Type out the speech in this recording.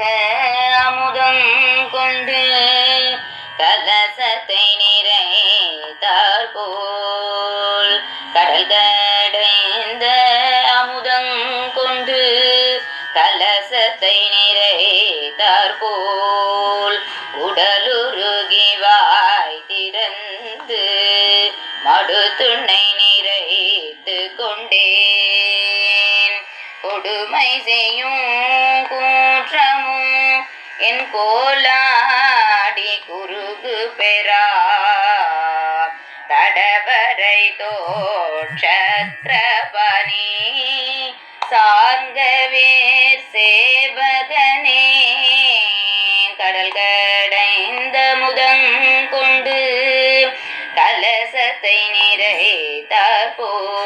அமுதம் கொண்டு கலசத்தை நிறைத்தார் போல் கடல் கடைந்த அமுதம் கொண்டு கலசத்தை நிறைத்தார் போல் உடலுருகி வாய் திறந்து மடுத்துணை நிறைத்து கொண்டேன். கொடுமை செய்யும் கூற்றமும் என் கோலாடி குறுகு பெறா தடவரை தோற்றபனி சார்கவே சேவகனே கடல் கடைந்த முதங் கொண்டு கலசத்தை நிறைத்தார் போல்